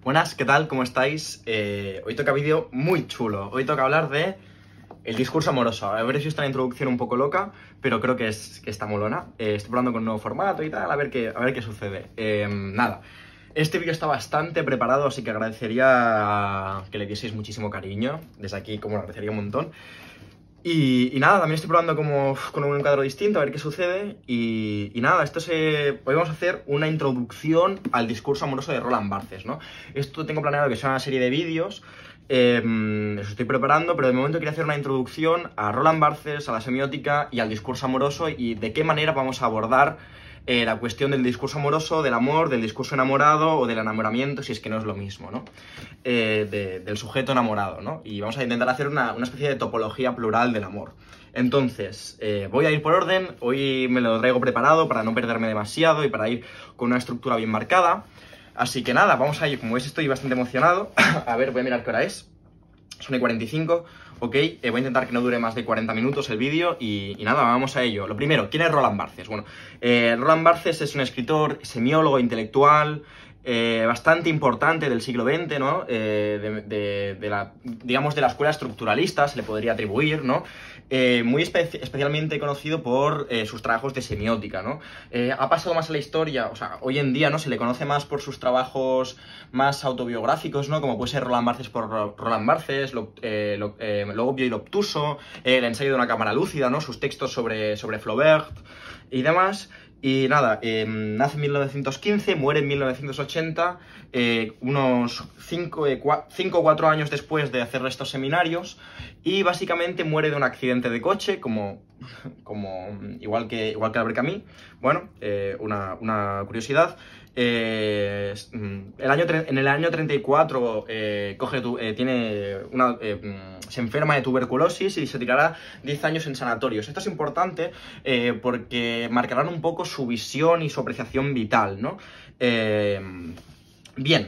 Buenas, ¿qué tal? ¿Cómo estáis? Hoy toca vídeo muy chulo. Hoy toca hablar de el discurso amoroso. A ver si esta introducción un poco loca, pero creo que está molona. Estoy probando con un nuevo formato y tal, a ver qué sucede. Nada, este vídeo está bastante preparado, así que agradecería que le dieseis muchísimo cariño. Desde aquí, como lo agradecería un montón. Y nada, también estoy probando como con un cuadro distinto, a ver qué sucede. Y nada, hoy vamos a hacer una introducción al discurso amoroso de Roland Barthes, ¿no? Esto tengo planeado que sea una serie de vídeos, eso estoy preparando, pero de momento quería hacer una introducción a Roland Barthes, a la semiótica y al discurso amoroso y de qué manera vamos a abordar la cuestión del discurso amoroso, del amor, del discurso enamorado o del enamoramiento, si es que no es lo mismo, ¿no? Del sujeto enamorado, ¿no? Y vamos a intentar hacer una especie de topología plural del amor. Entonces, voy a ir por orden, hoy me lo traigo preparado para no perderme demasiado y para ir con una estructura bien marcada. Así que nada, vamos a ir, como veis estoy bastante emocionado. A ver, voy a mirar qué hora es. Son 45, ok, voy a intentar que no dure más de 40 minutos el vídeo y nada, vamos a ello. Lo primero, ¿quién es Roland Barthes? Bueno, Roland Barthes es un escritor, semiólogo, intelectual, bastante importante del siglo XX, ¿no? Digamos, de la escuela estructuralista, se le podría atribuir, ¿no? Muy especialmente conocido por sus trabajos de semiótica, ¿no? Ha pasado más a la historia, o sea, hoy en día, ¿no? Se le conoce más por sus trabajos más autobiográficos, ¿no? Como puede ser Roland Barthes por Roland Barthes, lo obvio y lo obtuso, el ensayo de una cámara lúcida, ¿no? Sus textos sobre Flaubert y demás. Y nada, nace en 1915, muere en 1980, unos 5 o 4 años después de hacer estos seminarios, y básicamente muere de un accidente de coche, igual que Albert Camus. Bueno, una curiosidad. En el año 34 se enferma de tuberculosis y se tirará 10 años en sanatorios. Esto es importante porque marcarán un poco su visión y su apreciación vital, ¿no? Bien.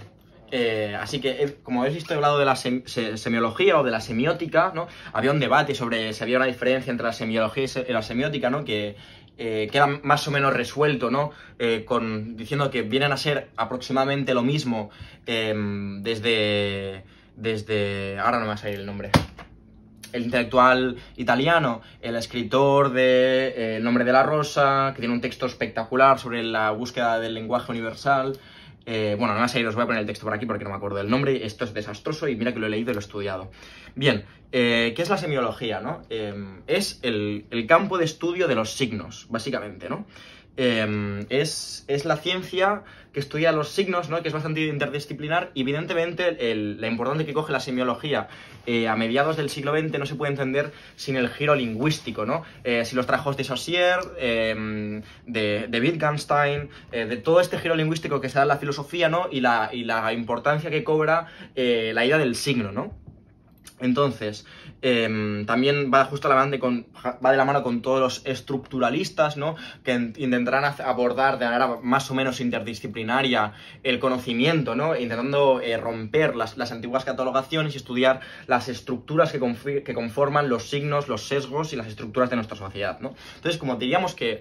Así que, como habéis visto, he hablado de la semiología o de la semiótica, ¿no? Había un debate sobre si había una diferencia entre la semiología y la semiótica, ¿no? Que queda más o menos resuelto, ¿no? Diciendo que vienen a ser aproximadamente lo mismo desde... Ahora no me va a salir el nombre. El intelectual italiano, el escritor de El nombre de la rosa, que tiene un texto espectacular sobre la búsqueda del lenguaje universal. Bueno, no me va a salir, os voy a poner el texto por aquí porque no me acuerdo del nombre. Esto es desastroso y mira que lo he leído y lo he estudiado. Bien, ¿qué es la semiología, no? Es el campo de estudio de los signos, básicamente, ¿no? Es la ciencia que estudia los signos, ¿no? Que es bastante interdisciplinar y evidentemente la importancia que coge la semiología a mediados del siglo XX no se puede entender sin el giro lingüístico, ¿no? Si los trabajos de Saussure, de Wittgenstein, de todo este giro lingüístico que se da en la filosofía, ¿no? Y la importancia que cobra la idea del signo, ¿no? Entonces, también va de la mano con todos los estructuralistas, ¿no? Que intentarán abordar de manera más o menos interdisciplinaria el conocimiento, ¿no? Intentando romper las antiguas catalogaciones y estudiar las estructuras que conforman los signos, los sesgos y las estructuras de nuestra sociedad, ¿no? Entonces, como diríamos que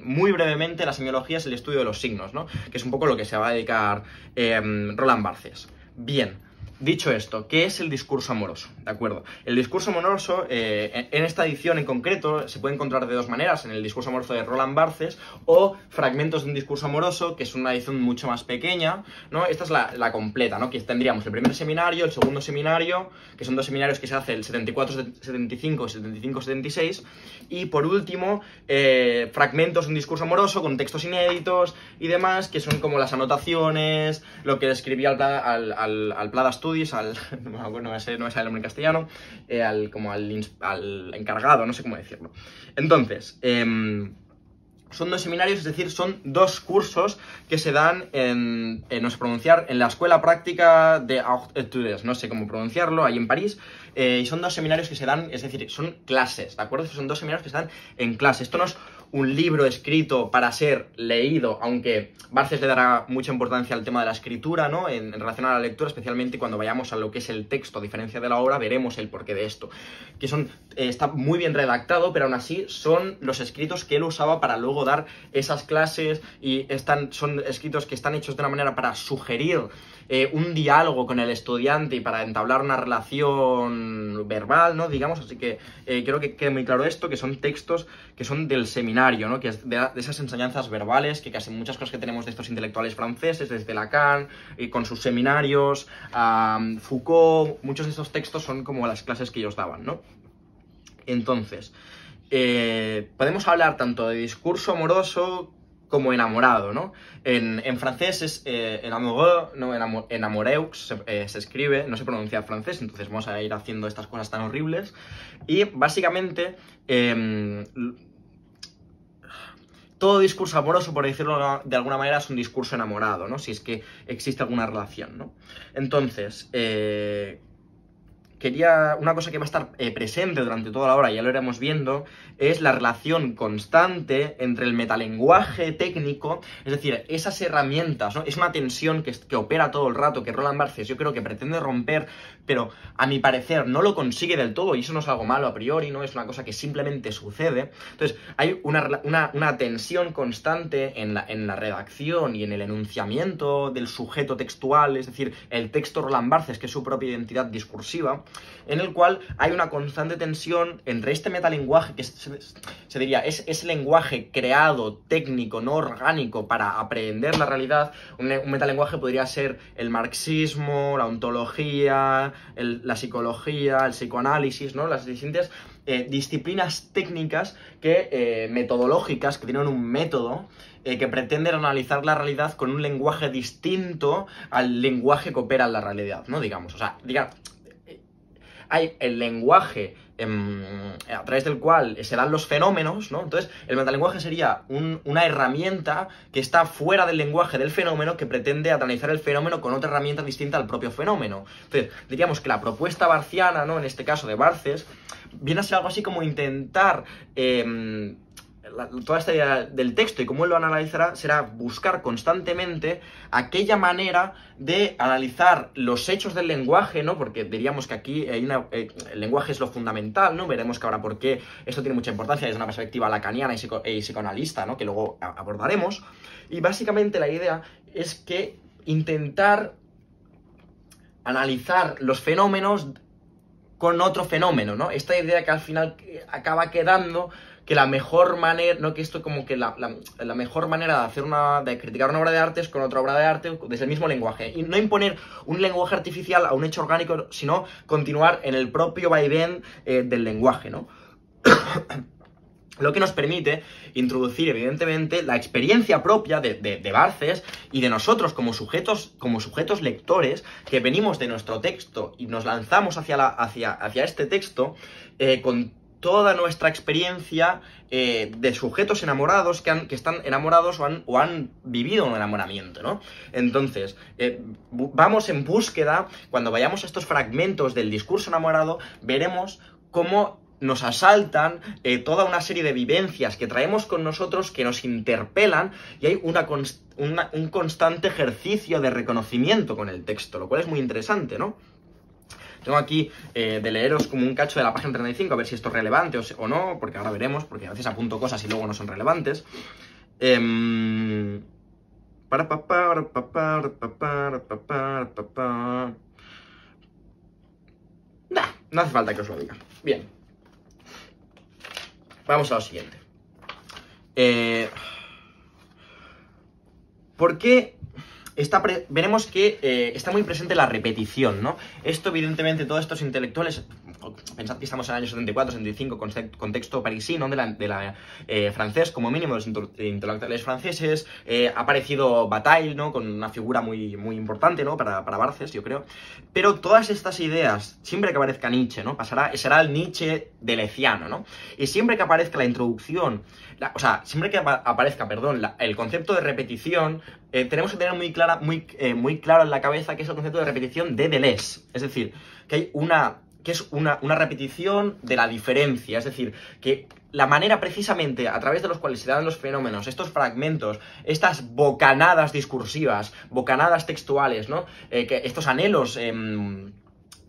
muy brevemente la semiología es el estudio de los signos, ¿no? Que es un poco lo que se va a dedicar Roland Barthes. Bien. Dicho esto, ¿qué es el discurso amoroso? ¿De acuerdo? El discurso amoroso, en esta edición en concreto, se puede encontrar de dos maneras, en el discurso amoroso de Roland Barthes o fragmentos de un discurso amoroso, que es una edición mucho más pequeña, ¿no? Esta es la completa, ¿no? Que tendríamos el primer seminario, el segundo seminario, que son dos seminarios que se hace el 74-75 y 75-76, y por último, fragmentos de un discurso amoroso con textos inéditos y demás, que son como las anotaciones, lo que escribía al Plada Studies, no me sale el nombre en castellano, al encargado, no sé cómo decirlo. Entonces, son dos seminarios, es decir, son dos cursos que se dan no sé pronunciar, en la Escuela Práctica de Hautes Études, no sé cómo pronunciarlo, ahí en París, y son dos seminarios que se dan, es decir, son clases, ¿de acuerdo? Son dos seminarios que se dan en clase. Esto no es un libro escrito para ser leído, aunque Barthes le dará mucha importancia al tema de la escritura, ¿no? En relación a la lectura, especialmente cuando vayamos a lo que es el texto, a diferencia de la obra, veremos el porqué de esto. Que está muy bien redactado, pero aún así son los escritos que él usaba para luego dar esas clases y son escritos que están hechos de una manera para sugerir un diálogo con el estudiante y para entablar una relación verbal, ¿no? Digamos, así que creo que quede muy claro esto, que son textos que son del seminario, ¿no? Que es de esas enseñanzas verbales, que casi muchas cosas que tenemos de estos intelectuales franceses, desde Lacan, con sus seminarios, Foucault, muchos de estos textos son como las clases que ellos daban, ¿no? Entonces, podemos hablar tanto de discurso amoroso como enamorado, ¿no? En francés es enamoureux, no enamoreux, se escribe, no se pronuncia francés, entonces vamos a ir haciendo estas cosas tan horribles. Y básicamente, todo discurso amoroso, por decirlo de alguna manera, es un discurso enamorado, ¿no? Si es que existe alguna relación, ¿no? Entonces, una cosa que va a estar presente durante toda la hora, ya lo iremos viendo, es la relación constante entre el metalenguaje técnico, es decir, esas herramientas, ¿no? Es una tensión que opera todo el rato, que Roland Barthes yo creo que pretende romper, pero a mi parecer no lo consigue del todo, y eso no es algo malo a priori, ¿no? Es una cosa que simplemente sucede. Entonces, hay una tensión constante en la redacción y en el enunciamiento del sujeto textual, es decir, el texto Roland Barthes, que es su propia identidad discursiva, en el cual hay una constante tensión entre este metalenguaje, que se diría, es ese lenguaje creado, técnico, no orgánico, para aprehender la realidad. Un metalenguaje podría ser el marxismo, la ontología, la psicología, el psicoanálisis, ¿no? Las distintas disciplinas técnicas metodológicas, que tienen un método que pretenden analizar la realidad con un lenguaje distinto al lenguaje que opera en la realidad, ¿no? Digamos, o sea, hay el lenguaje a través del cual se dan los fenómenos, ¿no? Entonces, el metalenguaje sería una herramienta que está fuera del lenguaje del fenómeno, que pretende analizar el fenómeno con otra herramienta distinta al propio fenómeno. Entonces, diríamos que la propuesta barthiana, ¿no? En este caso de Barthes, viene a ser algo así como intentar toda esta idea del texto y cómo él lo analizará será buscar constantemente aquella manera de analizar los hechos del lenguaje, ¿no? Porque diríamos que aquí el lenguaje es lo fundamental, ¿no? Veremos que ahora por qué esto tiene mucha importancia desde una perspectiva lacaniana y psicoanalista, ¿no? Que luego abordaremos. Y básicamente la idea es que intentar analizar los fenómenos con otro fenómeno, ¿no? Esta idea que al final acaba quedando que la mejor manera, no que esto como que la mejor manera de criticar una obra de arte es con otra obra de arte desde el mismo lenguaje, y no imponer un lenguaje artificial a un hecho orgánico, sino continuar en el propio vaivén del lenguaje, ¿no? Lo que nos permite introducir, evidentemente, la experiencia propia de Barthes y de nosotros como sujetos lectores que venimos de nuestro texto y nos lanzamos hacia este texto con toda nuestra experiencia de sujetos enamorados que están enamorados o han vivido un enamoramiento, ¿no? Entonces, vamos en búsqueda, cuando vayamos a estos fragmentos del discurso enamorado, veremos cómo nos asaltan toda una serie de vivencias que traemos con nosotros, que nos interpelan, y hay un constante ejercicio de reconocimiento con el texto, lo cual es muy interesante, ¿no? Tengo aquí de leeros como un cacho de la página 35, a ver si esto es relevante o no, porque ahora veremos, porque a veces apunto cosas y luego no son relevantes. No hace falta que os lo diga. Bien. Vamos a lo siguiente. ¿Por qué? Veremos que está muy presente la repetición, ¿no? Esto, evidentemente, todos estos intelectuales, pensad que estamos en el año 74, 75, contexto parisino de la francés, como mínimo, los intelectuales franceses, ha aparecido Bataille, ¿no? Con una figura muy, muy importante, ¿no? Para Barthes, yo creo. Pero todas estas ideas, siempre que aparezca Nietzsche, ¿no? será el Nietzsche deleuziano, ¿no? Y siempre que aparezca la introducción, siempre que aparezca, el concepto de repetición, tenemos que tener muy claro en la cabeza que es el concepto de repetición de Deleuze. Es decir, que hay una repetición de la diferencia. Es decir, que la manera precisamente a través de los cuales se dan los fenómenos, estos fragmentos, estas bocanadas discursivas, bocanadas textuales, ¿no? Que estos anhelos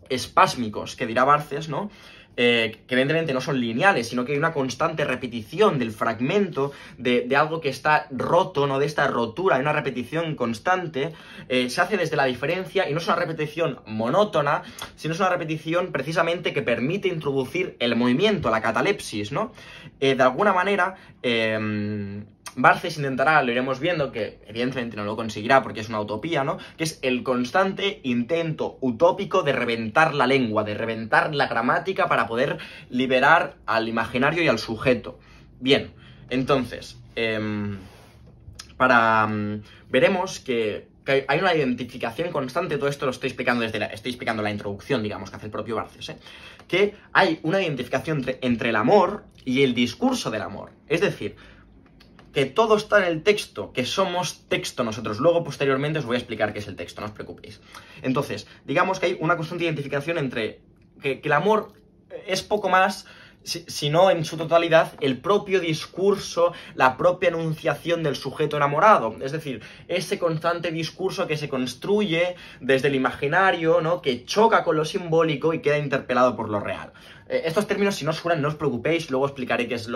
espásmicos que dirá Barthes, ¿no? que evidentemente no son lineales, sino que hay una constante repetición del fragmento de algo que está roto, ¿no? De esta rotura, hay una repetición constante, se hace desde la diferencia y no es una repetición monótona, sino es una repetición precisamente que permite introducir el movimiento, la catalepsis, ¿no? De alguna manera, Barthes intentará, lo iremos viendo, que evidentemente no lo conseguirá porque es una utopía, ¿no? Que es el constante intento utópico de reventar la lengua, de reventar la gramática para poder liberar al imaginario y al sujeto. Bien, entonces, veremos que hay una identificación constante, todo esto lo estoy explicando estoy explicando la introducción, digamos, que hace el propio Barthes, que hay una identificación entre el amor y el discurso del amor. Es decir, que todo está en el texto, que somos texto nosotros. Luego, posteriormente, os voy a explicar qué es el texto, no os preocupéis. Entonces, digamos que hay una constante identificación entre que el amor es poco más, sino en su totalidad, el propio discurso, la propia enunciación del sujeto enamorado. Es decir, ese constante discurso que se construye desde el imaginario, ¿no? Que choca con lo simbólico y queda interpelado por lo real. Estos términos, si no os suenan, no os preocupéis, luego explicaré qué es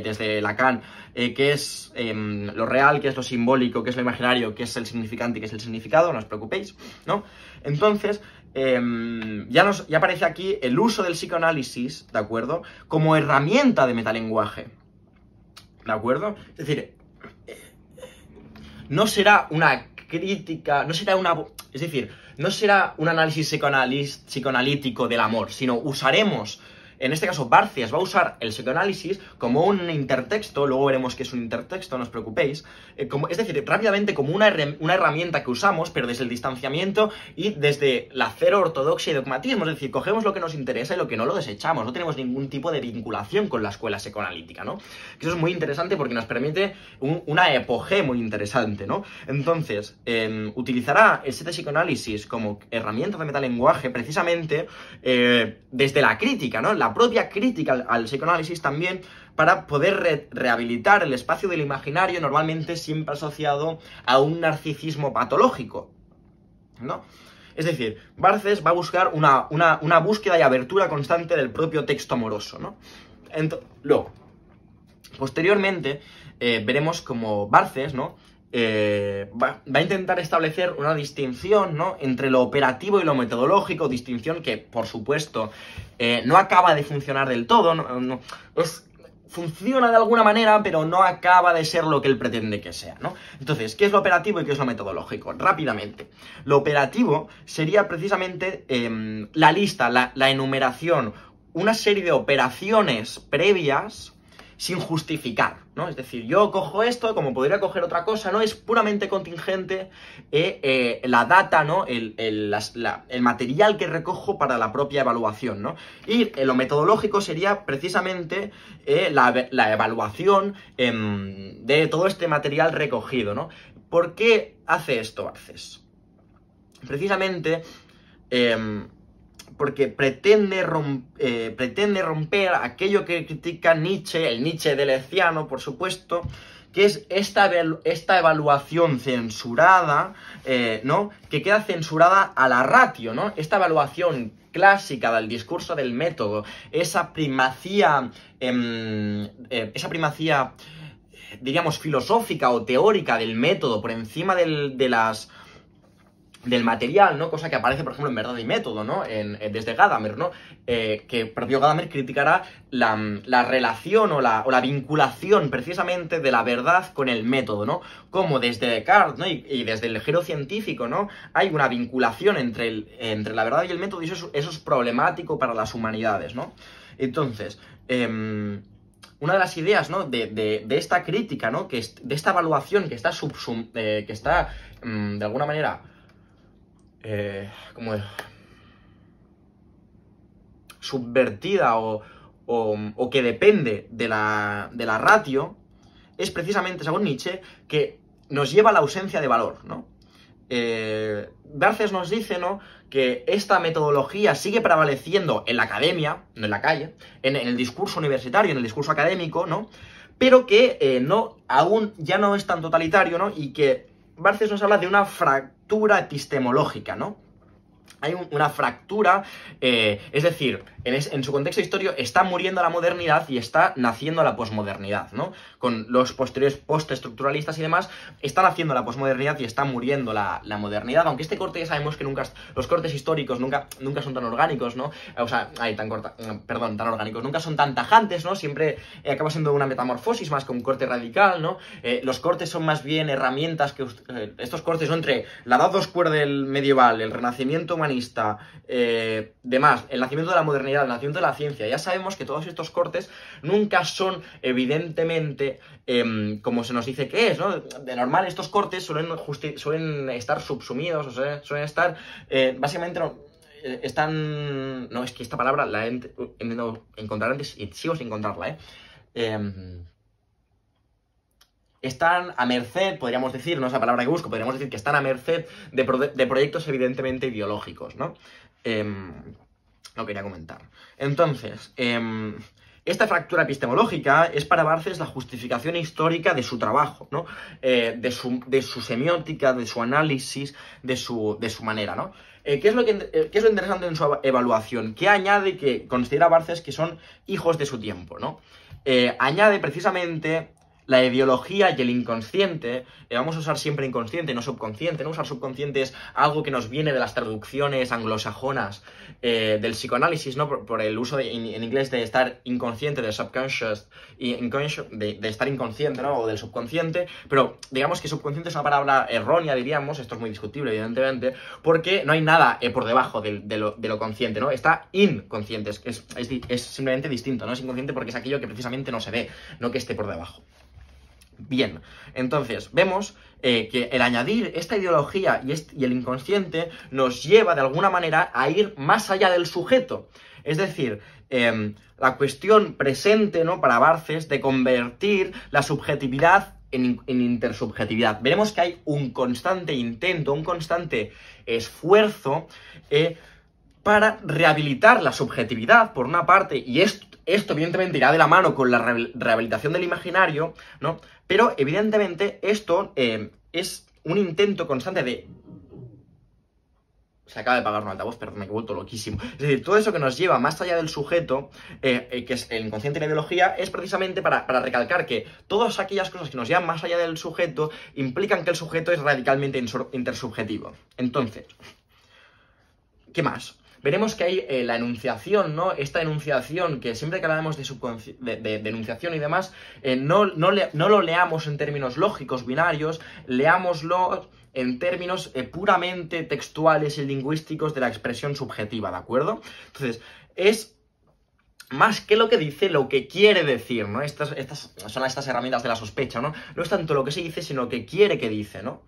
desde Lacan, qué es lo real, qué es lo simbólico, qué es lo imaginario, qué es el significante y qué es el significado, no os preocupéis, ¿no? Entonces, ya aparece aquí el uso del psicoanálisis, ¿de acuerdo?, como herramienta de metalenguaje, ¿de acuerdo? Es decir, no será una crítica, no será un análisis psicoanalítico del amor, sino usaremos, en este caso Barthes va a usar el psicoanálisis como un intertexto, luego veremos que es un intertexto, no os preocupéis, es decir, rápidamente como una herramienta que usamos, pero desde el distanciamiento y desde la cero ortodoxia y dogmatismo, es decir, cogemos lo que nos interesa y lo que no lo desechamos, no tenemos ningún tipo de vinculación con la escuela psicoanalítica, ¿no? Que eso es muy interesante porque nos permite una epogé muy interesante, ¿no? Entonces, utilizará el set de psicoanálisis como herramienta de metalenguaje precisamente desde la crítica, ¿no? La propia crítica al psicoanálisis también para poder rehabilitar el espacio del imaginario, normalmente siempre asociado a un narcisismo patológico, ¿no? Es decir, Barthes va a buscar una búsqueda y abertura constante del propio texto amoroso, ¿no? Luego, posteriormente, veremos como Barthes, ¿no?, va a intentar establecer una distinción, ¿no?, entre lo operativo y lo metodológico, distinción que, por supuesto, no acaba de funcionar del todo, funciona de alguna manera, pero no acaba de ser lo que él pretende que sea, ¿no? Entonces, ¿qué es lo operativo y qué es lo metodológico? Rápidamente. Lo operativo sería precisamente la lista, la enumeración, una serie de operaciones previas sin justificar, ¿no? Es decir, yo cojo esto, como podría coger otra cosa, ¿no? Es puramente contingente la data, ¿no? El material que recojo para la propia evaluación, ¿no? Y lo metodológico sería precisamente la evaluación de todo este material recogido, ¿no? ¿Por qué hace esto Barthes? Precisamente porque pretende romper aquello que critica Nietzsche, el Nietzsche deleuziano, por supuesto, que es esta evaluación censurada, ¿no?, que queda censurada a la ratio, ¿no? Esta evaluación clásica del discurso del método, esa primacía, diríamos, filosófica o teórica del método por encima del material, ¿no? Cosa que aparece, por ejemplo, en Verdad y Método, ¿no? Desde Gadamer, ¿no? Que propio Gadamer criticará la relación o la vinculación precisamente de la verdad con el método, ¿no? Como desde Descartes, ¿no? Y desde el giro científico, ¿no?, hay una vinculación entre la verdad y el método, y eso es problemático para las humanidades, ¿no? Entonces, una de las ideas, ¿no?, de esta crítica, ¿no?, de esta evaluación que está de alguna manera como subvertida o que depende de la ratio, es precisamente, según Nietzsche, que nos lleva a la ausencia de valor, ¿no? Barthes nos dice, ¿no?, que esta metodología sigue prevaleciendo en la academia, no en la calle, en el discurso universitario, en el discurso académico, ¿no?, pero que aún ya no es tan totalitario, ¿no?, y que Barthes nos habla de una fractura epistemológica, ¿no? hay una fractura, es decir, en su contexto histórico está muriendo la modernidad y está naciendo la posmodernidad, ¿no? Con los posteriores postestructuralistas y demás, está naciendo la posmodernidad y está muriendo la modernidad, aunque este corte ya sabemos que los cortes históricos nunca son tan orgánicos, ¿no? O sea, tan orgánicos, nunca son tan tajantes, ¿no? Siempre acaba siendo una metamorfosis más que un corte radical, ¿no? Los cortes son más bien herramientas que... estos cortes son entre la edad oscura del medieval, el renacimiento humanista, demás, el nacimiento de la modernidad, el nacimiento de la ciencia. Ya sabemos que todos estos cortes nunca son evidentemente como se nos dice que es, ¿no? De normal estos cortes suelen estar subsumidos, o sea, suelen estar básicamente están... No, es que esta palabra la he intentado encontrar antes y sigo sin encontrarla, están a merced, podríamos decir, no es la palabra que busco, podríamos decir que están a merced de proyectos evidentemente ideológicos, ¿no? Lo quería comentar. Entonces, esta fractura epistemológica es para Barthes la justificación histórica de su trabajo, ¿no? De su semiótica, de su análisis, de su manera, ¿no? ¿Qué es lo interesante en su evaluación? ¿Qué añade que considera Barthes que son hijos de su tiempo, ¿no? Añade precisamente la ideología y el inconsciente. Vamos a usar siempre inconsciente, no subconsciente, ¿no? Usar subconsciente es algo que nos viene de las traducciones anglosajonas del psicoanálisis, ¿no? Por el uso en inglés de estar inconsciente, de subconscious, y de estar inconsciente, ¿no? O del subconsciente, pero digamos que subconsciente es una palabra errónea, diríamos, esto es muy discutible, evidentemente, porque no hay nada por debajo de lo consciente, ¿no? Está inconsciente, es simplemente distinto, ¿no? Es inconsciente porque es aquello que precisamente no se ve, no que esté por debajo. Bien, entonces vemos que el añadir esta ideología y el inconsciente nos lleva de alguna manera a ir más allá del sujeto. Es decir, la cuestión presente, ¿no? Para Barthes de convertir la subjetividad en intersubjetividad. Veremos que hay un constante intento, un constante esfuerzo para rehabilitar la subjetividad, por una parte, y esto evidentemente irá de la mano con la rehabilitación del imaginario, ¿no? Pero evidentemente esto es un intento constante de... Se acaba de apagar un altavoz, perdón, me he vuelto loquísimo. Es decir, todo eso que nos lleva más allá del sujeto, que es el inconsciente y la ideología, es precisamente para recalcar que todas aquellas cosas que nos llevan más allá del sujeto implican que el sujeto es radicalmente intersubjetivo. Entonces, ¿qué más? Veremos que hay la enunciación, ¿no? Esta enunciación, que siempre que hablamos de enunciación y demás, no lo leamos en términos lógicos, binarios, leámoslo en términos puramente textuales y lingüísticos de la expresión subjetiva, ¿de acuerdo? Entonces, es más que lo que dice, lo que quiere decir, ¿no? Estas son estas herramientas de la sospecha, ¿no? No es tanto lo que se dice, sino lo que quiere que dice, ¿no?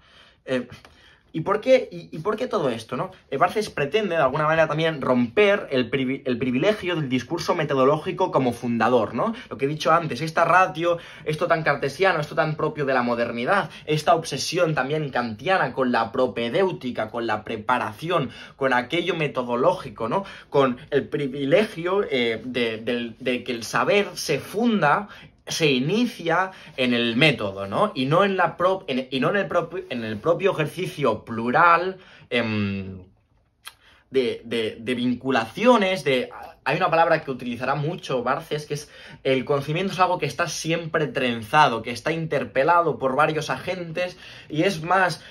¿Y por qué todo esto, no? Barthes pretende, de alguna manera, también romper el privilegio del discurso metodológico como fundador, ¿no? Lo que he dicho antes, esta ratio, esto tan cartesiano, esto tan propio de la modernidad, esta obsesión también kantiana con la propedéutica, con la preparación, con aquello metodológico, ¿no? Con el privilegio de que el saber se inicia en el método, ¿no? Y no en el propio ejercicio plural de vinculaciones, Hay una palabra que utilizará mucho Barthes, que es el conocimiento es algo que está siempre trenzado, que está interpelado por varios agentes, y es más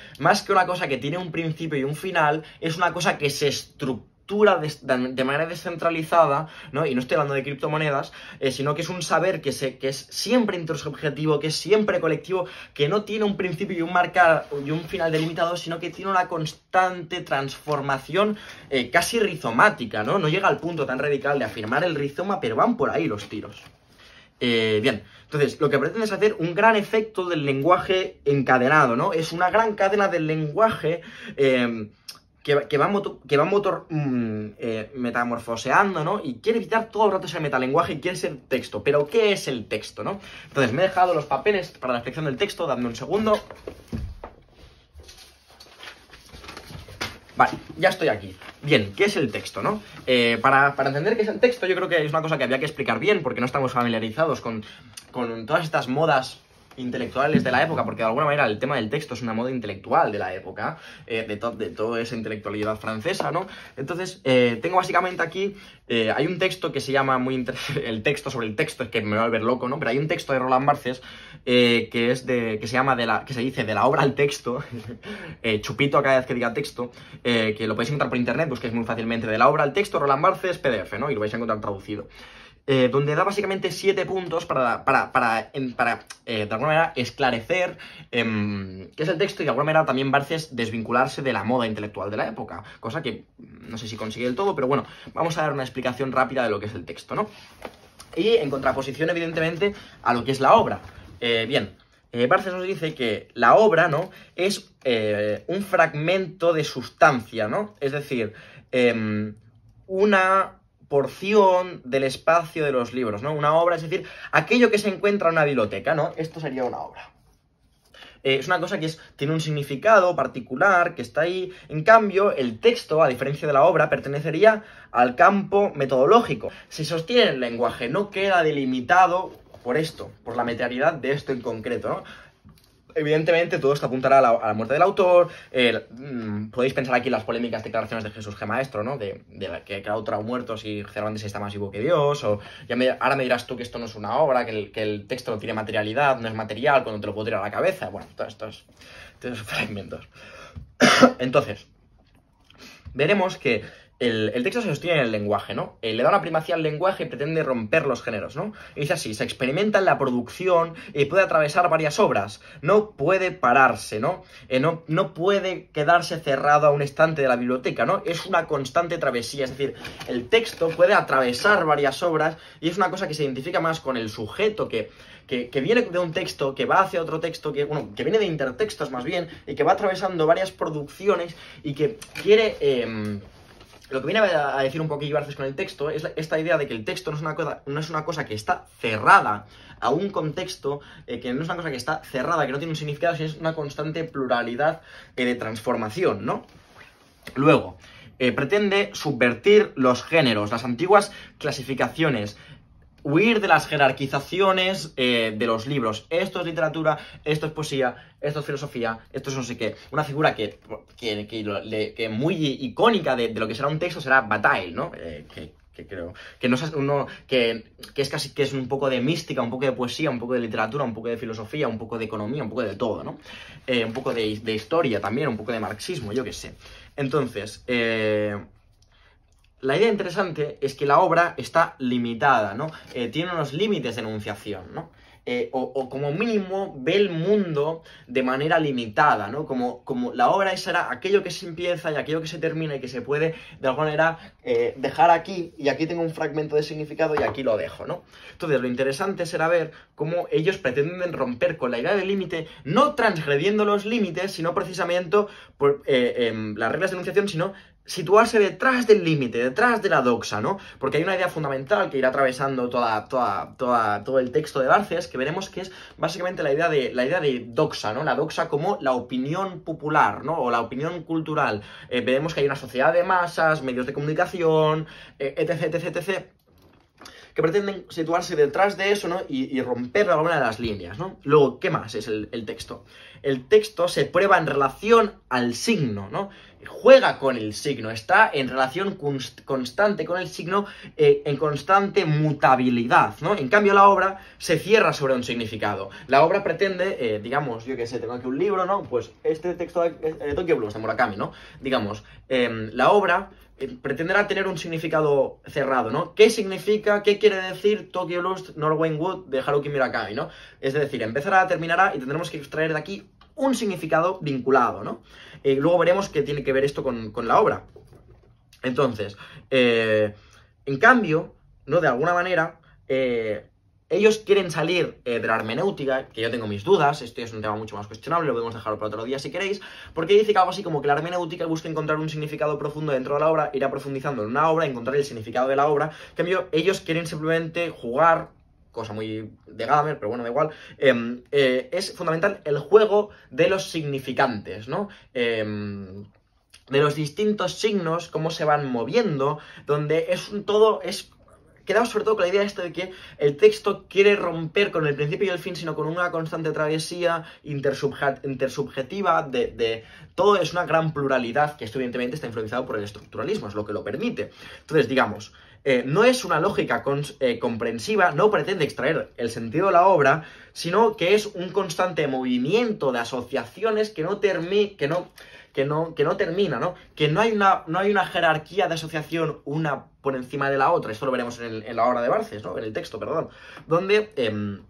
que una cosa que tiene un principio y un final, es una cosa que se estructura de manera descentralizada, ¿no? Y no estoy hablando de criptomonedas, sino que es un saber que es siempre intersubjetivo, que es siempre colectivo, que no tiene un principio y un final delimitado, sino que tiene una constante transformación casi rizomática, ¿no? No llega al punto tan radical de afirmar el rizoma, pero van por ahí los tiros. Bien, entonces, lo que pretende es hacer un gran efecto del lenguaje encadenado, ¿no? Es una gran cadena del lenguaje que va metamorfoseando, ¿no? Y quiere evitar todo el rato ese metalenguaje y quiere ser texto. Pero, ¿qué es el texto, no? Entonces, me he dejado los papeles para la explicación del texto, dadme un segundo. Vale, ya estoy aquí. Bien, ¿qué es el texto, no? Para entender qué es el texto, yo creo que es una cosa que había que explicar bien, porque no estamos familiarizados con todas estas modas intelectuales de la época, porque de alguna manera el tema del texto es una moda intelectual de la época, de toda esa intelectualidad francesa, ¿no? Entonces, tengo básicamente aquí, hay un texto que se llama el texto sobre el texto, es que me va a volver loco, ¿no? Pero hay un texto de Roland Barthes que se llama que se dice de la obra al texto, chupito a cada vez que diga texto, que lo podéis encontrar por internet, busquéis muy fácilmente de la obra al texto, Roland Barthes, PDF, ¿no? Y lo vais a encontrar traducido. Donde da básicamente 7 puntos para de alguna manera esclarecer qué es el texto y de alguna manera también Barthes desvincularse de la moda intelectual de la época, cosa que no sé si consigue del todo, pero bueno, vamos a dar una explicación rápida de lo que es el texto, ¿no? Y en contraposición, evidentemente, a lo que es la obra. Barthes nos dice que la obra, ¿no?, es un fragmento de sustancia, ¿no? Es decir, una porción del espacio de los libros, ¿no? Una obra, es decir, aquello que se encuentra en una biblioteca, ¿no? Esto sería una obra. Es una cosa que tiene un significado particular, que está ahí. En cambio, el texto, a diferencia de la obra, pertenecería al campo metodológico. Se sostiene el lenguaje, no queda delimitado por esto, por la materialidad de esto en concreto, ¿no? Evidentemente, todo esto apuntará a la muerte del autor. Podéis pensar aquí en las polémicas declaraciones de Jesús G. Maestro, ¿no? De que el autor ha muerto si Cervantes está más vivo que Dios. O ahora me dirás tú que esto no es una obra, que el texto no tiene materialidad, no es material, cuando te lo puedo tirar a la cabeza. Bueno, todos estos fragmentos. Entonces, veremos que el texto se sostiene en el lenguaje, ¿no? Le da una primacía al lenguaje y pretende romper los géneros, ¿no? Y dice así: se experimenta en la producción y puede atravesar varias obras, no puede pararse, ¿no? No puede quedarse cerrado a un estante de la biblioteca, ¿no? Es una constante travesía, es decir, el texto puede atravesar varias obras y es una cosa que se identifica más con el sujeto que viene de un texto, que va hacia otro texto, que viene de intertextos más bien, y que va atravesando varias producciones y que quiere... Lo que viene a decir un poquillo Barthes con el texto es esta idea de que el texto no es una cosa que está cerrada a un contexto, que no es una cosa que está cerrada, que no tiene un significado, sino es una constante pluralidad de transformación, ¿no? Luego, pretende subvertir los géneros, las antiguas clasificaciones, huir de las jerarquizaciones de los libros. Esto es literatura, esto es poesía, esto es filosofía, esto es no sé qué. Una figura que muy icónica de lo que será un texto será Bataille, ¿no? Que creo que no es que es casi que es un poco de mística, un poco de poesía, un poco de literatura, un poco de filosofía, un poco de economía, un poco de todo, ¿no? Un poco de historia también, un poco de marxismo, yo qué sé. Entonces, la idea interesante es que la obra está limitada, ¿no? Tiene unos límites de enunciación, ¿no? O como mínimo ve el mundo de manera limitada, ¿no? Como la obra será aquello que se empieza y aquello que se termina y que se puede, de alguna manera, dejar aquí, y aquí tengo un fragmento de significado y aquí lo dejo, ¿no? Entonces, lo interesante será ver cómo ellos pretenden romper con la idea del límite, no transgrediendo los límites, sino precisamente por las reglas de enunciación, sino situarse detrás del límite, detrás de la doxa, ¿no? Porque hay una idea fundamental que irá atravesando todo el texto de Barthes, que veremos que es básicamente la idea de doxa, ¿no? La doxa como la opinión popular, ¿no? O la opinión cultural. Veremos que hay una sociedad de masas, medios de comunicación, etc, etc, etc, que pretenden situarse detrás de eso, ¿no? Y romper alguna de las líneas, ¿no? Luego, ¿qué más es el texto? El texto se prueba en relación al signo, ¿no? Juega con el signo, está en relación constante con el signo, en constante mutabilidad, ¿no? En cambio, la obra se cierra sobre un significado. La obra pretende, digamos, yo qué sé, tengo aquí un libro, ¿no? Pues este texto de Tokyo Blues, de Murakami, ¿no? Digamos, la obra pretenderá tener un significado cerrado, ¿no? ¿Qué significa, qué quiere decir Tokyo Blues, Norwegian Wood de Haruki Murakami, ¿no? Es decir, empezará, terminará y tendremos que extraer de aquí un significado vinculado, ¿no? Luego veremos qué tiene que ver esto con la obra. Entonces, en cambio, ¿no? De alguna manera, ellos quieren salir de la hermenéutica, que yo tengo mis dudas, esto es un tema mucho más cuestionable, lo podemos dejar para otro día si queréis, porque dice que algo así como que la hermenéutica busca encontrar un significado profundo dentro de la obra, irá profundizando en una obra, encontrar el significado de la obra. En cambio, ellos quieren simplemente jugar, cosa muy de Gadamer, pero bueno, da igual, es fundamental el juego de los significantes, ¿no? De los distintos signos, cómo se van moviendo, donde todo es quedamos sobre todo con la idea esta de que el texto quiere romper con el principio y el fin, sino con una constante travesía intersubjetiva de todo. Es una gran pluralidad que esto evidentemente está influenciado por el estructuralismo, es lo que lo permite. Entonces, digamos, no es una lógica comprensiva, no pretende extraer el sentido de la obra, sino que es un constante movimiento de asociaciones que no termina, ¿no? Que no hay una jerarquía de asociación una por encima de la otra. Esto lo veremos en la obra de Barthes, ¿no? En el texto, perdón. Donde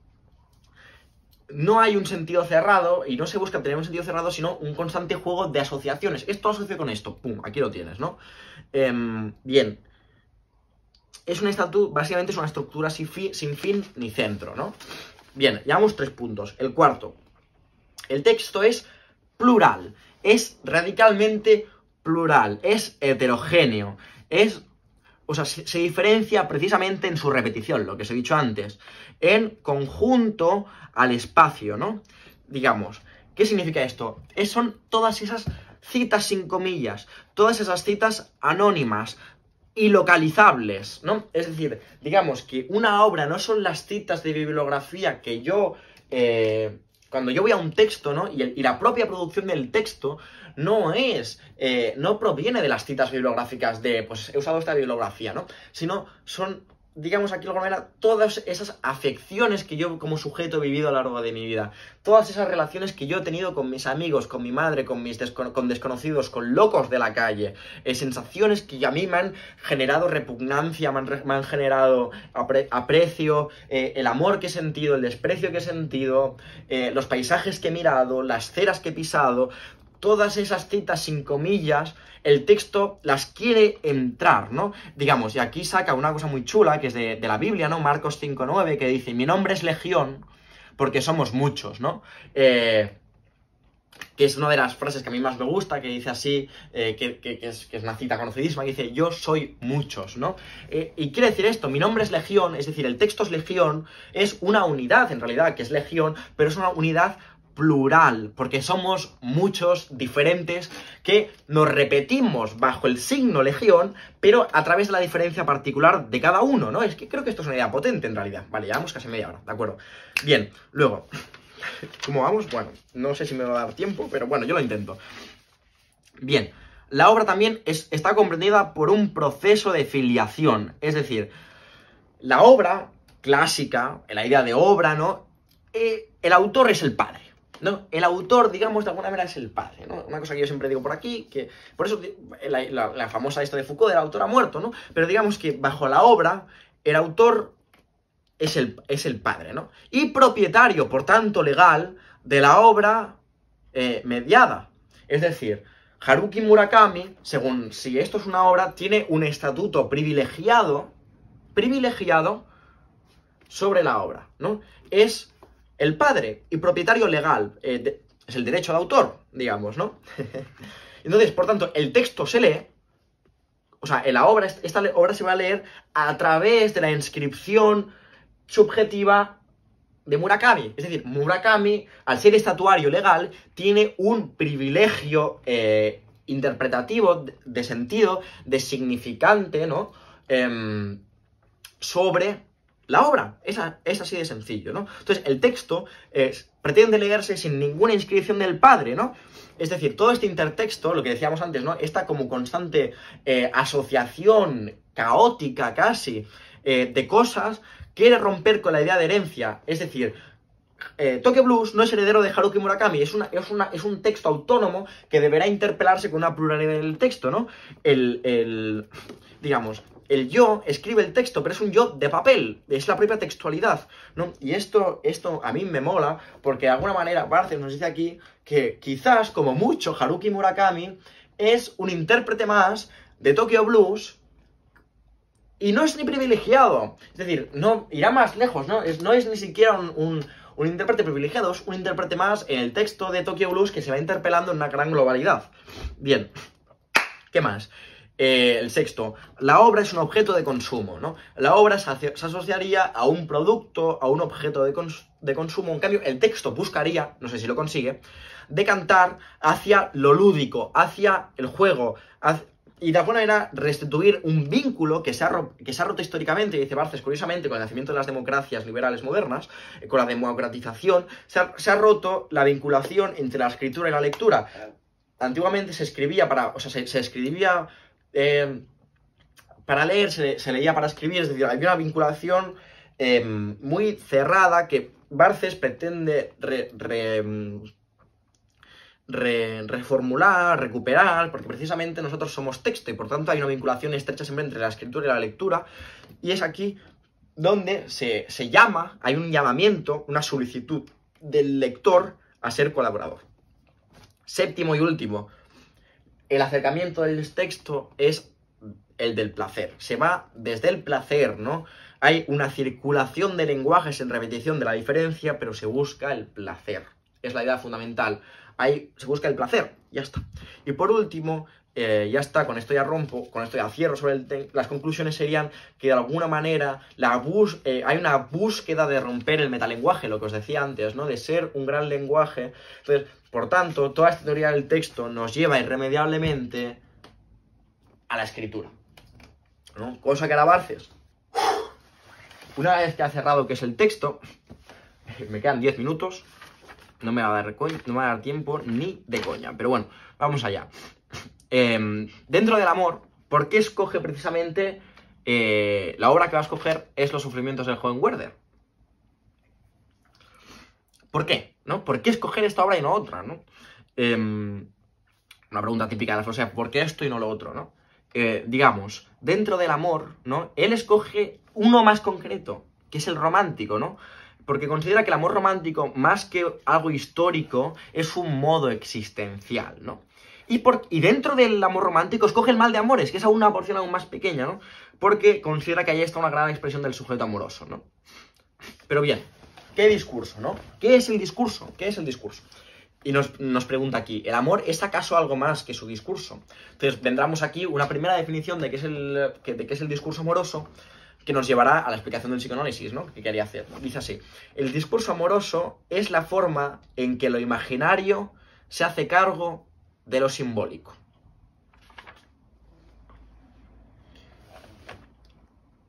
no hay un sentido cerrado y no se busca tener un sentido cerrado, sino un constante juego de asociaciones. Esto asocio con esto. Pum, aquí lo tienes, ¿no? Bien. Básicamente es una estructura sin fin ni centro, ¿no? Bien, llevamos 3 puntos. El cuarto. El texto es plural. Es radicalmente plural, es heterogéneo, se diferencia precisamente en su repetición, lo que os he dicho antes, en conjunto al espacio, ¿no? Digamos, ¿qué significa esto? Son todas esas citas sin comillas, todas esas citas anónimas y localizables, ¿no? Es decir, digamos que una obra no son las citas de bibliografía que yo... cuando yo voy a un texto, ¿no? Y la propia producción del texto no proviene de las citas bibliográficas de, pues he usado esta bibliografía, ¿no? Sino son, digamos aquí de alguna manera, todas esas afecciones que yo como sujeto he vivido a lo largo de mi vida. Todas esas relaciones que yo he tenido con mis amigos, con mi madre, con desconocidos, con locos de la calle. Sensaciones que a mí me han generado repugnancia, me han generado aprecio, el amor que he sentido, el desprecio que he sentido, los paisajes que he mirado, las ceras que he pisado. Todas esas citas sin comillas, el texto las quiere entrar, ¿no? Digamos, y aquí saca una cosa muy chula, que es de la Biblia, ¿no? Marcos 5:9, que dice, mi nombre es Legión, porque somos muchos, ¿no? Que es una de las frases que a mí más me gusta, que dice así, que es una cita conocidísima, que dice, yo soy muchos, ¿no? Y quiere decir esto, mi nombre es Legión, es decir, el texto es Legión, es una unidad, en realidad, que es Legión, pero es una unidad plural, porque somos muchos, diferentes, que nos repetimos bajo el signo legión, pero a través de la diferencia particular de cada uno, ¿no? Es que creo que esto es una idea potente, en realidad. Vale, llevamos casi media hora, ¿de acuerdo? Bien, luego, ¿cómo vamos? Bueno, no sé si me va a dar tiempo, pero bueno, yo lo intento. Bien, la obra también está comprendida por un proceso de filiación, es decir, la obra clásica, la idea de obra, ¿no? El autor es el padre, ¿no? El autor, digamos, de alguna manera es el padre, ¿no? Una cosa que yo siempre digo por aquí, que por eso la famosa esto de Foucault, el autor ha muerto, ¿no? Pero digamos que bajo la obra, el autor es el padre, ¿no? Y propietario, por tanto, legal, de la obra mediada. Es decir, Haruki Murakami, según si esto es una obra, tiene un estatuto privilegiado sobre la obra, ¿no? Es el padre y propietario legal, es el derecho de autor, digamos, ¿no? Entonces, por tanto, el texto se lee, o sea, esta obra se va a leer a través de la inscripción subjetiva de Murakami. Es decir, Murakami, al ser estatuario legal, tiene un privilegio interpretativo, de sentido, de significante, ¿no? Sobre la obra. Es así de sencillo, ¿no? Entonces, el texto pretende leerse sin ninguna inscripción del padre, ¿no? Es decir, todo este intertexto, lo que decíamos antes, ¿no? Esta como constante asociación caótica casi de cosas, quiere romper con la idea de herencia. Es decir, Tokyo Blues no es heredero de Haruki Murakami, es un texto autónomo que deberá interpelarse con una pluralidad del texto, ¿no? Digamos, el yo escribe el texto, pero es un yo de papel, es la propia textualidad, ¿no? Y esto a mí me mola, porque de alguna manera Barthes nos dice aquí que quizás, como mucho, Haruki Murakami es un intérprete más de Tokyo Blues, y no es ni privilegiado, es decir, no irá más lejos, ¿no? No es ni siquiera un intérprete privilegiado, es un intérprete más en el texto de Tokyo Blues que se va interpelando en una gran globalidad. Bien, ¿qué más? El sexto, la obra es un objeto de consumo, ¿no? La obra se asociaría a un producto, a un objeto de consumo. En cambio, el texto buscaría, no sé si lo consigue, decantar hacia lo lúdico, hacia el juego, y de alguna manera restituir un vínculo que se ha roto históricamente, dice Barthes, curiosamente, con el nacimiento de las democracias liberales modernas, con la democratización, se ha roto la vinculación entre la escritura y la lectura. Antiguamente se escribía se escribía para leer, se leía para escribir, es decir, había una vinculación muy cerrada que Barthes pretende reformular, recuperar, porque precisamente nosotros somos texto y por tanto hay una vinculación estrecha siempre entre la escritura y la lectura, y es aquí donde se llama, hay un llamamiento, una solicitud del lector a ser colaborador. Séptimo y último, el acercamiento del texto es el del placer, se va desde el placer, ¿no? Hay una circulación de lenguajes en repetición de la diferencia, pero se busca el placer, es la idea fundamental. Ahí se busca el placer, ya está. Y por último, ya está, con esto ya rompo, con esto ya cierro sobre las conclusiones serían que de alguna manera hay una búsqueda de romper el metalenguaje, lo que os decía antes, ¿no? De ser un gran lenguaje. Entonces, por tanto, toda esta teoría del texto nos lleva irremediablemente a la escritura, ¿no? Cosa que hará Barthes. Una vez que ha cerrado qué es el texto, me quedan 10 minutos. No me va a dar tiempo ni de coña. Pero bueno, vamos allá. Dentro del amor, ¿por qué escoge precisamente la obra que va a escoger es Los sufrimientos del joven Werther? ¿Por qué? ¿No? ¿Por qué escoger esta obra y no otra? ¿No? Una pregunta típica de la filosofía, ¿por qué esto y no lo otro? ¿No? Digamos, dentro del amor, ¿no? Él escoge uno más concreto, que es el romántico, ¿no? Porque considera que el amor romántico, más que algo histórico, es un modo existencial, ¿no? Y dentro del amor romántico escoge el mal de amores, que es aún una porción aún más pequeña, ¿no? Porque considera que ahí está una gran expresión del sujeto amoroso, ¿no? Pero bien, ¿qué discurso, no? ¿Qué es el discurso? ¿Qué es el discurso? Y nos pregunta aquí, ¿el amor es acaso algo más que su discurso? Entonces, vendremos aquí una primera definición de qué es el discurso amoroso, que nos llevará a la explicación del psicoanálisis, ¿no? Que quería hacer. Dice así: el discurso amoroso es la forma en que lo imaginario se hace cargo de lo simbólico.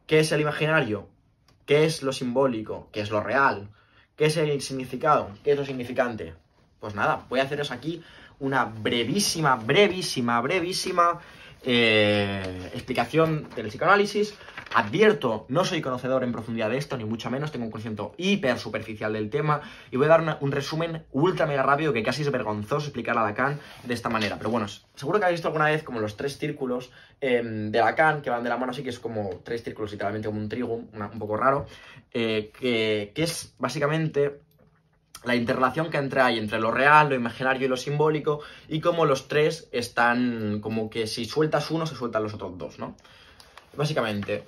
¿Qué es el imaginario? ¿Qué es lo simbólico? ¿Qué es lo real? ¿Qué es el significado? ¿Qué es lo significante? Pues nada, voy a haceros aquí una brevísima explicación del psicoanálisis. Advierto, no soy conocedor en profundidad de esto, ni mucho menos, tengo un conocimiento hiper superficial del tema y voy a dar un resumen ultra mega rápido que casi es vergonzoso explicar a Lacan de esta manera. Pero bueno, seguro que habéis visto alguna vez como los 3 círculos de Lacan que van de la mano, así que es como 3 círculos, literalmente como un trigo, un poco raro, que es básicamente la interrelación que hay entre lo real, lo imaginario y lo simbólico, y como los 3 están como que si sueltas uno, se sueltan los otros 2, ¿no? Básicamente,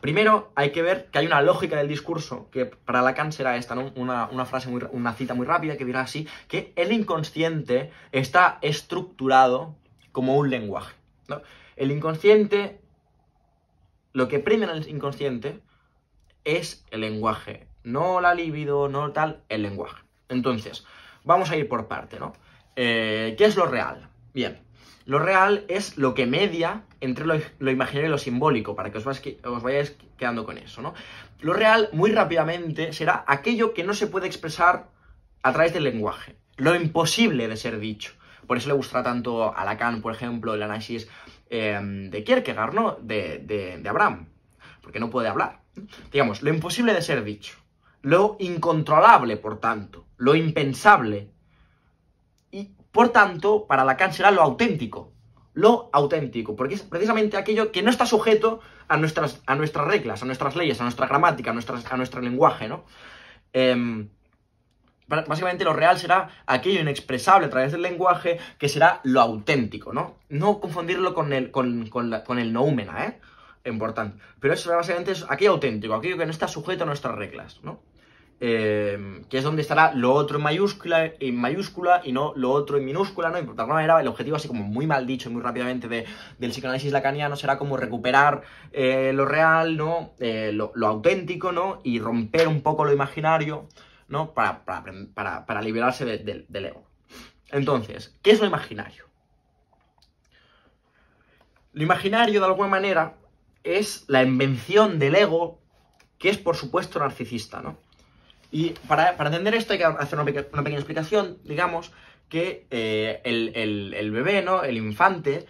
primero hay que ver que hay una lógica del discurso, que para Lacan será esta, ¿no? Una cita muy rápida que dirá así, que el inconsciente está estructurado como un lenguaje, ¿no? El inconsciente, lo que prime en el inconsciente es el lenguaje, no la libido, no tal, el lenguaje. Entonces, vamos a ir por parte, ¿no? ¿Qué es lo real? Bien, lo real es lo que media entre lo imaginario y lo simbólico, para que os vayáis quedando con eso, ¿no? Lo real, muy rápidamente, será aquello que no se puede expresar a través del lenguaje, lo imposible de ser dicho. Por eso le gustará tanto a Lacan, por ejemplo, el análisis de Kierkegaard, ¿no? De Abraham, porque no puede hablar. Digamos, lo imposible de ser dicho, lo incontrolable, por tanto, lo impensable. Y, por tanto, para Lacan será lo auténtico, porque es precisamente aquello que no está sujeto a nuestras reglas, a nuestras leyes, a nuestra gramática, a nuestro lenguaje, ¿no? Básicamente lo real será aquello inexpresable a través del lenguaje, que será lo auténtico, ¿no? No confundirlo con el noúmena, ¿eh? Importante. Pero eso básicamente es aquello auténtico, aquello que no está sujeto a nuestras reglas, ¿no? Que es donde estará lo otro en mayúscula y no lo otro en minúscula, ¿no? Y de alguna manera el objetivo, así como muy mal dicho y muy rápidamente del psicoanálisis lacaniano, será como recuperar lo real, ¿no? Lo auténtico, ¿no? Y romper un poco lo imaginario, ¿no? Para liberarse del ego. Entonces, ¿qué es lo imaginario? Lo imaginario, de alguna manera, es la invención del ego, que es, por supuesto, narcisista, ¿no? Y para entender esto hay que hacer una pequeña explicación. Digamos que el bebé, ¿no? El infante,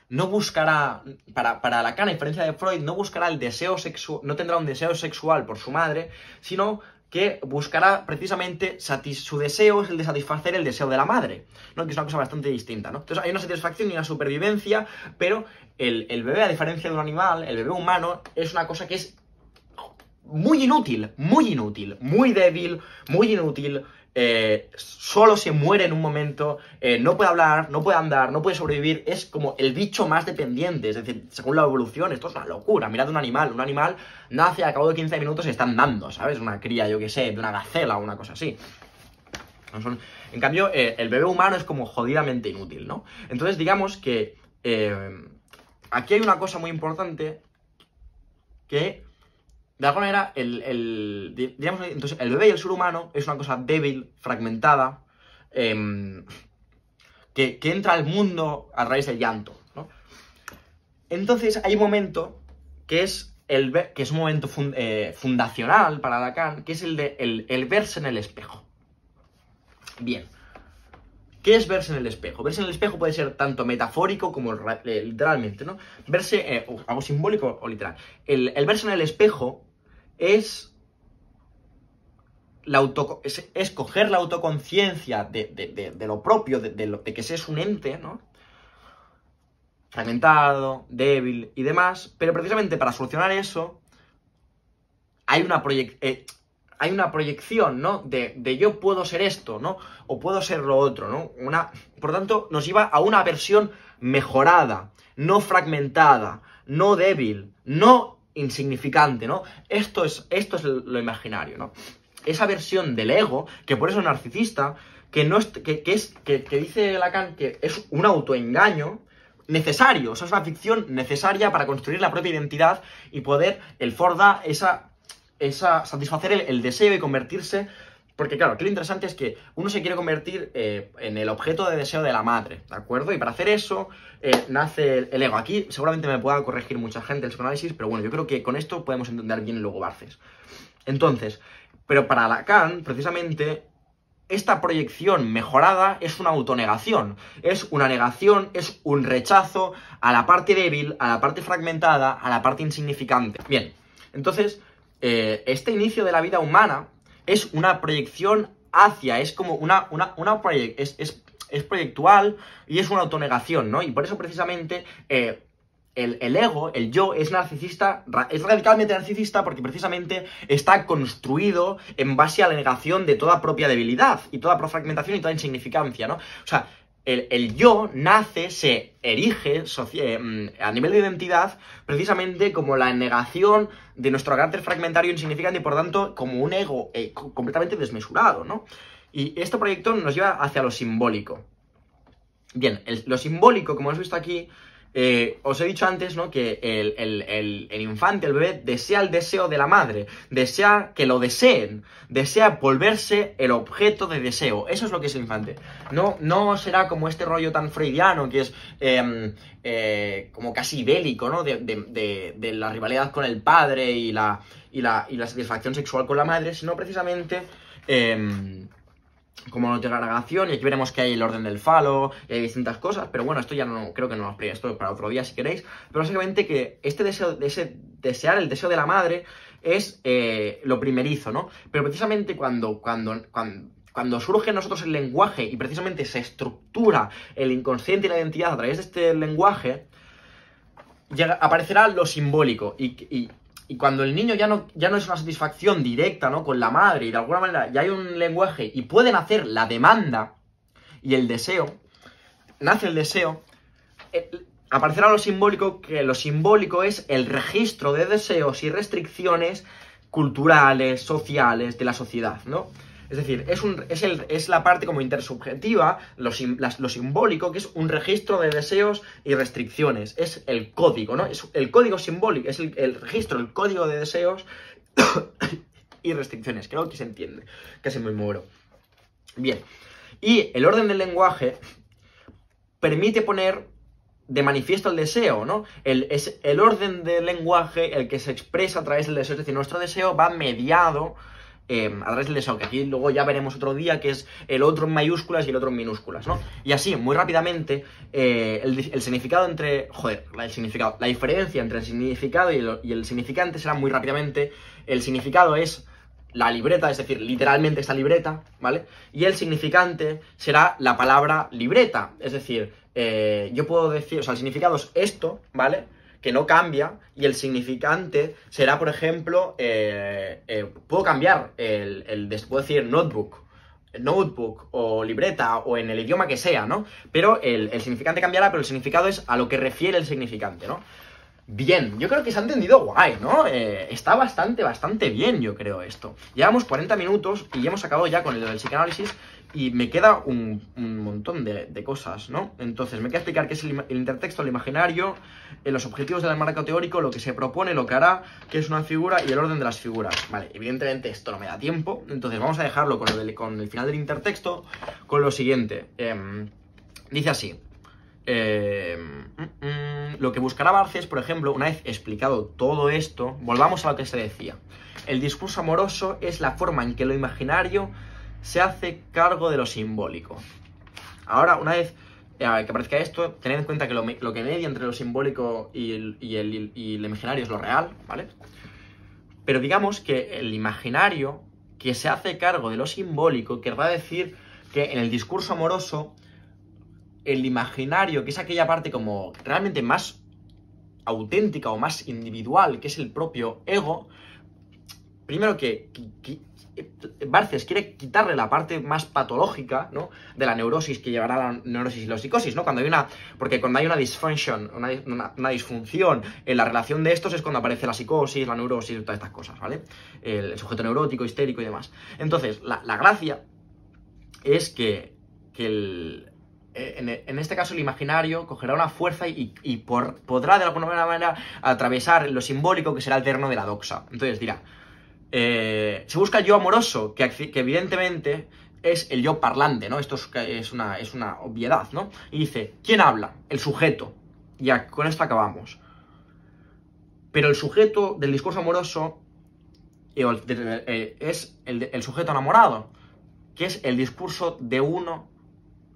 no buscará, para Lacan, a diferencia de Freud, no buscará el deseo sexual, no tendrá un deseo sexual por su madre, sino que buscará precisamente, su deseo es el de satisfacer el deseo de la madre, ¿no? Que es una cosa bastante distinta, ¿no? Entonces hay una satisfacción y una supervivencia, pero el bebé, a diferencia de un animal, el bebé humano, es una cosa que es muy inútil, muy débil, muy inútil. Solo se muere en un momento, no puede hablar, no puede andar, no puede sobrevivir, es como el bicho más dependiente, es decir, según la evolución, esto es una locura. Mirad un animal nace, a cabo de 15 minutos y está andando, ¿sabes? Una cría, yo que sé, de una gacela o una cosa así. En cambio, el bebé humano es como jodidamente inútil, ¿no? Entonces, digamos que aquí hay una cosa muy importante que, de alguna manera, digamos, entonces, el bebé y el ser humano es una cosa débil, fragmentada, que entra al mundo a través del llanto, ¿no? Entonces hay un momento que es un momento fundacional para Lacan, que es el verse en el espejo. Bien. ¿Qué es verse en el espejo? Verse en el espejo puede ser tanto metafórico como literalmente, ¿no? Verse, algo simbólico o literal. El verse en el espejo es coger la autoconciencia de lo propio, de que se es un ente, ¿no? Fragmentado, débil y demás, pero precisamente para solucionar eso hay una proyección, ¿no? De yo puedo ser esto, ¿no? O puedo ser lo otro, ¿no? Por lo tanto, nos lleva a una versión mejorada, no fragmentada, no débil, no insignificante, ¿no? Esto es lo imaginario, ¿no? Esa versión del ego, que por eso es narcisista, que dice Lacan que es un autoengaño necesario, o sea, es una ficción necesaria para construir la propia identidad y poder, el Ford da satisfacer el deseo y convertirse. Porque claro, aquí lo interesante es que uno se quiere convertir en el objeto de deseo de la madre, ¿de acuerdo? Y para hacer eso nace el ego. Aquí seguramente me pueda corregir mucha gente el psicoanálisis, pero bueno, yo creo que con esto podemos entender bien luego Barthes. Entonces, pero para Lacan, precisamente, esta proyección mejorada es una autonegación, es una negación, es un rechazo a la parte débil, a la parte fragmentada, a la parte insignificante. Bien, entonces, este inicio de la vida humana es una proyección hacia, es como es proyectual y es una autonegación, ¿no? Y por eso precisamente el ego, el yo, es narcisista, es radicalmente narcisista porque precisamente está construido en base a la negación de toda propia debilidad y toda fragmentación y toda insignificancia, ¿no? O sea, el yo nace, se erige a nivel de identidad precisamente como la negación de nuestro carácter fragmentario e insignificante y por tanto como un ego completamente desmesurado, ¿no? Y este proyecto nos lleva hacia lo simbólico. Bien, lo simbólico, como hemos visto aquí, os he dicho antes, ¿no? Que el infante, el bebé, desea el deseo de la madre, desea que lo deseen, desea volverse el objeto de deseo. Eso es lo que es el infante. No será como este rollo tan freudiano que es como casi bélico, ¿no? De la rivalidad con el padre y la satisfacción sexual con la madre, sino precisamente como notificación, y aquí veremos que hay el orden del falo, y hay distintas cosas, pero bueno, esto ya no creo que no lo explique, esto para otro día si queréis, pero básicamente que este deseo, desear el deseo de la madre es lo primerizo, ¿no? Pero precisamente cuando surge en nosotros el lenguaje y precisamente se estructura el inconsciente y la identidad a través de este lenguaje, aparecerá lo simbólico y cuando el niño ya no es una satisfacción directa, ¿no? Con la madre y de alguna manera ya hay un lenguaje y pueden hacer la demanda y el deseo, nace el deseo, aparecerá lo simbólico, que lo simbólico es el registro de deseos y restricciones culturales, sociales de la sociedad, ¿no? Es decir, es la parte como intersubjetiva, lo simbólico, que es un registro de deseos y restricciones. Es el código, ¿no? Es el código simbólico, es el registro, el código de deseos y restricciones. Creo que se entiende, casi me muero. Bien, y el orden del lenguaje permite poner de manifiesto el deseo, ¿no? Es el orden del lenguaje el que se expresa a través del deseo, es decir, nuestro deseo va mediado a través del deseo, que aquí luego ya veremos otro día, que es el otro en mayúsculas y el otro en minúsculas, ¿no? Y así, muy rápidamente, el significado entre... Joder, la diferencia entre el significado y el significante será muy rápidamente. El significado es la libreta, es decir, literalmente esta libreta, ¿vale? Y el significante será la palabra libreta, es decir, yo puedo decir, o sea, el significado es esto, ¿vale? Que no cambia, y el significante será, por ejemplo, puedo cambiar puedo decir notebook o libreta o en el idioma que sea, ¿no? Pero el significante cambiará, pero el significado es a lo que refiere el significante, ¿no? Bien, yo creo que se ha entendido guay, ¿no? Está bastante bien, yo creo, esto. Llevamos 40 minutos y ya hemos acabado ya con el psicoanálisis y me queda un montón de cosas, ¿no? Entonces, me queda explicar qué es el intertexto, el imaginario, los objetivos del marco teórico, lo que se propone, lo que hará, qué es una figura y el orden de las figuras. Vale, evidentemente esto no me da tiempo, entonces vamos a dejarlo con el final del intertexto, con lo siguiente. Dice así. Lo que buscará Barthes, por ejemplo, una vez explicado todo esto, volvamos a lo que se decía. El discurso amoroso es la forma en que lo imaginario se hace cargo de lo simbólico. Ahora, una vez que aparezca esto, tened en cuenta que lo que media entre lo simbólico y el imaginario es lo real, ¿vale? Pero digamos que el imaginario que se hace cargo de lo simbólico querrá decir que en el discurso amoroso el imaginario, que es aquella parte como realmente más auténtica o más individual, que es el propio ego, primero que Barthes quiere quitarle la parte más patológica, ¿no? De la neurosis, que llevará a la neurosis y la psicosis, ¿no? Porque cuando hay una disfunción, una disfunción en la relación de estos es cuando aparece la psicosis, la neurosis, todas estas cosas, ¿vale? El sujeto neurótico, histérico y demás. Entonces, la gracia es que en este caso el imaginario cogerá una fuerza y podrá de alguna manera atravesar lo simbólico, que será el terreno de la doxa. Entonces dirá, se busca el yo amoroso, que evidentemente es el yo parlante, ¿no? Esto es una obviedad, ¿no? Y dice, ¿quién habla? El sujeto. Ya, con esto acabamos. Pero el sujeto del discurso amoroso es el sujeto enamorado, que es el discurso de uno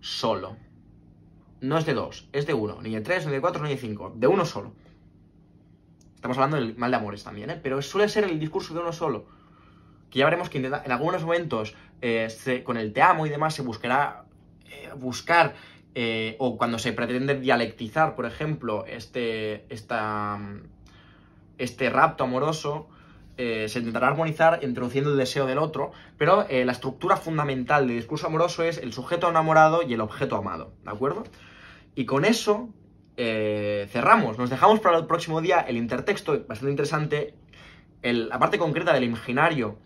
solo. No es de dos, es de uno. Ni de tres, ni de cuatro, ni de cinco. De uno solo. Estamos hablando del mal de amores también, ¿eh? Pero suele ser el discurso de uno solo. Que ya veremos que en algunos momentos, con el te amo y demás, se buscará buscar, o cuando se pretende dialectizar, por ejemplo, este rapto amoroso, se intentará armonizar introduciendo el deseo del otro, pero la estructura fundamental del discurso amoroso es el sujeto enamorado y el objeto amado, ¿de acuerdo? Y con eso cerramos, nos dejamos para el próximo día el intertexto, bastante interesante, la parte concreta del imaginario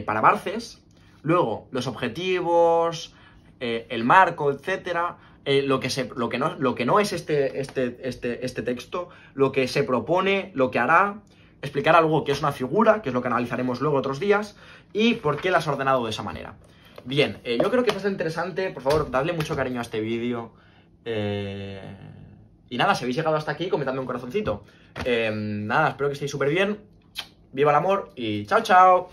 para Barthes, luego los objetivos, el marco, etcétera, lo que no es este texto, lo que se propone, lo que hará, explicar algo que es una figura, que es lo que analizaremos luego otros días, y por qué la has ordenado de esa manera. Bien, yo creo que es bastante interesante. Por favor, dadle mucho cariño a este vídeo. Y nada, si habéis llegado hasta aquí, comentadme un corazoncito. Nada, espero que estéis súper bien. Viva el amor y chao, chao.